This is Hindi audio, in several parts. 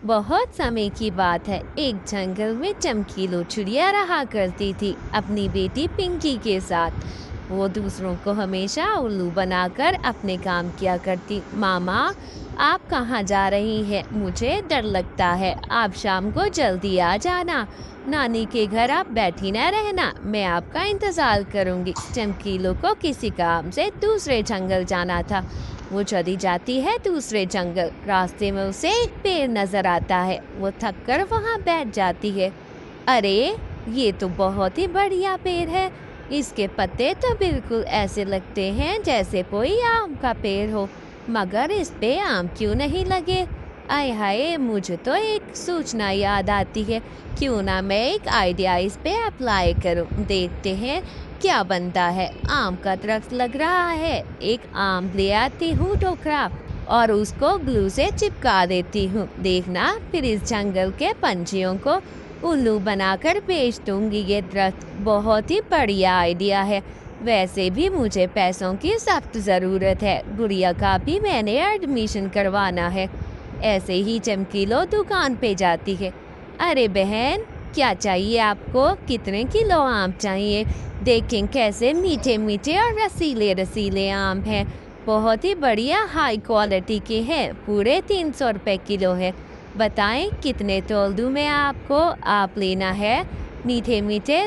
बहुत समय की बात है, एक जंगल में चमकीलो चिड़िया रहा करती थी अपनी बेटी पिंकी के साथ। वो दूसरों को हमेशा उल्लू बनाकर अपने काम किया करती। मामा, आप कहाँ जा रही हैं? मुझे डर लगता है, आप शाम को जल्दी आ जाना। नानी के घर आप बैठी न रहना, मैं आपका इंतजार करूंगी। चमकीलो को किसी काम से दूसरे जंगल जाना था। वो चली जाती है दूसरे जंगल। रास्ते में उसे एक पेड़ नजर आता है। वो थक कर वहाँ बैठ जाती है। अरे, ये तो बहुत ही बढ़िया पेड़ है। इसके पत्ते तो बिल्कुल ऐसे लगते हैं जैसे कोई आम का पेड़ हो, मगर इस पे आम क्यों नहीं लगे? आय हाय, मुझे तो एक सूचना याद आती है। क्यों ना मैं एक आइडिया इस पे अप्लाई करूं। देखते हैं क्या बनता है। आम का दरख्त लग रहा है। एक आम ले आती हूँ टोकरा और उसको ग्लू से चिपका देती हूँ। देखना, फिर इस जंगल के पंछियों को उल्लू बनाकर बेच दूंगी। ये दरख्त बहुत ही बढ़िया आइडिया है। वैसे भी मुझे पैसों की सख्त ज़रूरत है। गुड़िया का भी मैंने एडमिशन करवाना है। ऐसे ही चमकीलो दुकान पे जाती है। अरे बहन, क्या चाहिए आपको? कितने किलो आम चाहिए? देखें कैसे मीठे मीठे और रसीले रसीले आम हैं। बहुत ही बढ़िया हाई क्वालिटी के हैं। पूरे 300 रुपये किलो है। बताएं कितने तोल दूँ मैं आपको? आप लेना है। मीठे मीठे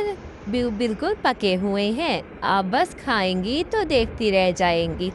बिल्कुल पके हुए हैं। आप बस खाएंगी तो देखती रह जाएंगी।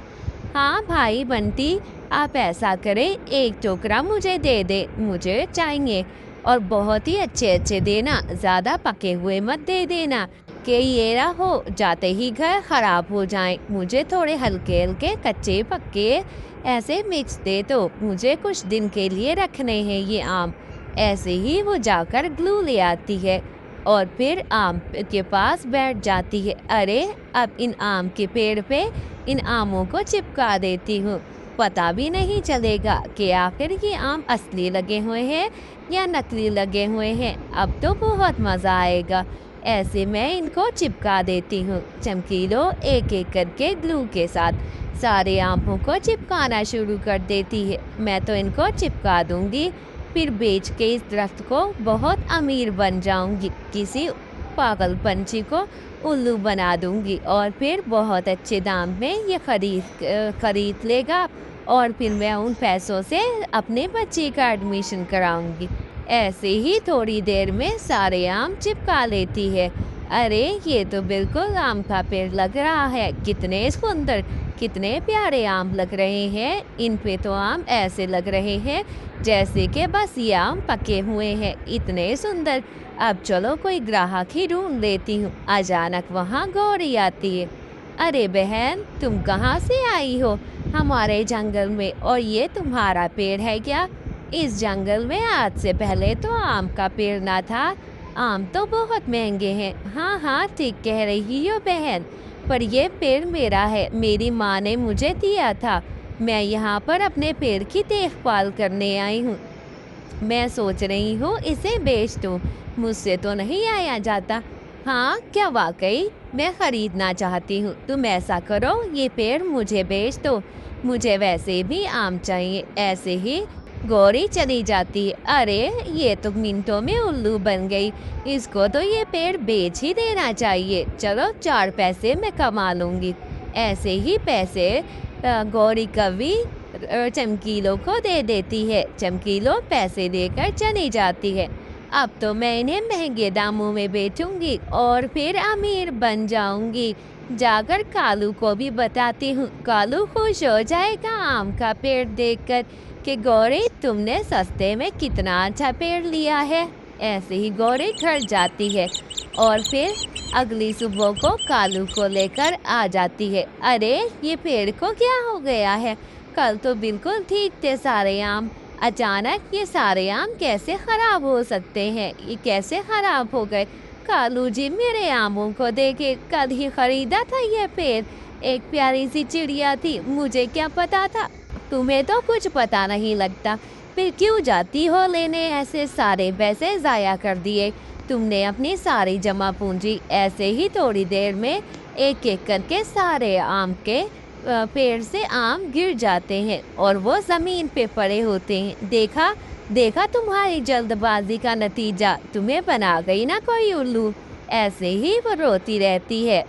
हाँ भाई बंटी, आप ऐसा करें, एक टोकरा मुझे दे दे, मुझे चाहिए। और बहुत ही अच्छे अच्छे देना, ज़्यादा पके हुए मत दे देना कि ये रहो जाते ही घर ख़राब हो जाएं। मुझे थोड़े हल्के हल्के कच्चे पक्के ऐसे मिक्स दे दो, मुझे कुछ दिन के लिए रखने हैं ये आम। ऐसे ही वो जाकर ग्लू ले आती है और फिर आम के पास बैठ जाती है। अरे, अब इन आम के पेड़ पे इन आमों को चिपका देती हूँ। पता भी नहीं चलेगा कि आखिर ये आम असली लगे हुए हैं या नकली लगे हुए हैं। अब तो बहुत मज़ा आएगा। ऐसे मैं इनको चिपका देती हूँ। चमकीलो एक एक करके ग्लू के साथ सारे आमों को चिपकाना शुरू कर देती है। मैं तो इनको चिपका दूंगी, फिर बेच के इस दरख्त को बहुत अमीर बन जाऊंगी। किसी पागल पंछी को उल्लू बना दूंगी और फिर बहुत अच्छे दाम में ये खरीद लेगा और फिर मैं उन पैसों से अपने बच्चे का एडमिशन कराऊंगी। ऐसे ही थोड़ी देर में सारे आम चिपका लेती है। अरे, ये तो बिल्कुल आम का पेड़ लग रहा है। कितने सुंदर, कितने प्यारे आम लग रहे हैं। इन पे तो आम ऐसे लग रहे हैं जैसे कि बस ये आम पके हुए हैं। इतने सुंदर। अब चलो कोई ग्राहक ही ढूंढ लेती हूँ। अचानक वहाँ गौरी आती है। अरे बहन, तुम कहाँ से आई हो हमारे जंगल में? और ये तुम्हारा पेड़ है क्या? इस जंगल में आज से पहले तो आम का पेड़ ना था। आम तो बहुत महंगे हैं। हाँ हाँ, ठीक कह रही हो बहन, पर ये पेड़ मेरा है। मेरी माँ ने मुझे दिया था। मैं यहाँ पर अपने पेड़ की देखभाल करने आई हूँ। मैं सोच रही हूँ इसे बेच दूँ, मुझसे तो नहीं आया जाता। हाँ क्या वाकई? मैं खरीदना चाहती हूँ। तुम ऐसा करो, ये पेड़ मुझे बेच दो। मुझे वैसे भी आम चाहिए। ऐसे ही गौरी चली जाती है। अरे, ये तो मिनटों में उल्लू बन गई। इसको तो ये पेड़ बेच ही देना चाहिए। चलो 4 पैसे मैं कमा लूँगी। ऐसे ही पैसे गौरी कवि चमकीलो को दे देती है। चमकीलो पैसे देकर चली जाती है। अब तो मैं इन्हें महंगे दामों में बेचूंगी और फिर अमीर बन जाऊंगी। जाकर कालू को भी बताती हूँ। कालू खुश हो जाएगा आम का पेड़ देखकर कि गौरी, तुमने सस्ते में कितना अच्छा पेड़ लिया है। ऐसे ही गौरी घर जाती है और फिर अगली सुबह को कालू को लेकर आ जाती है। अरे, ये पेड़ को क्या हो गया है? कल तो बिल्कुल ठीक थे सारे आम, अचानक ये सारे आम कैसे खराब हो सकते हैं? ये कैसे खराब हो गए? कालू जी, मेरे आमों को देखे, कल ही खरीदा था ये पेड़। एक प्यारी सी चिड़िया थी, मुझे क्या पता था। तुम्हें तो कुछ पता नहीं लगता, फिर क्यों जाती हो लेने? ऐसे सारे पैसे ज़ाया कर दिए तुमने, अपनी सारी जमा पूंजी। ऐसे ही थोड़ी देर में एक एक करके सारे आम के पेड़ से आम गिर जाते हैं और वो जमीन पे पड़े होते हैं। देखा देखा तुम्हारी जल्दबाजी का नतीजा, तुम्हें बना गई ना कोई उल्लू। ऐसे ही वो रोती रहती है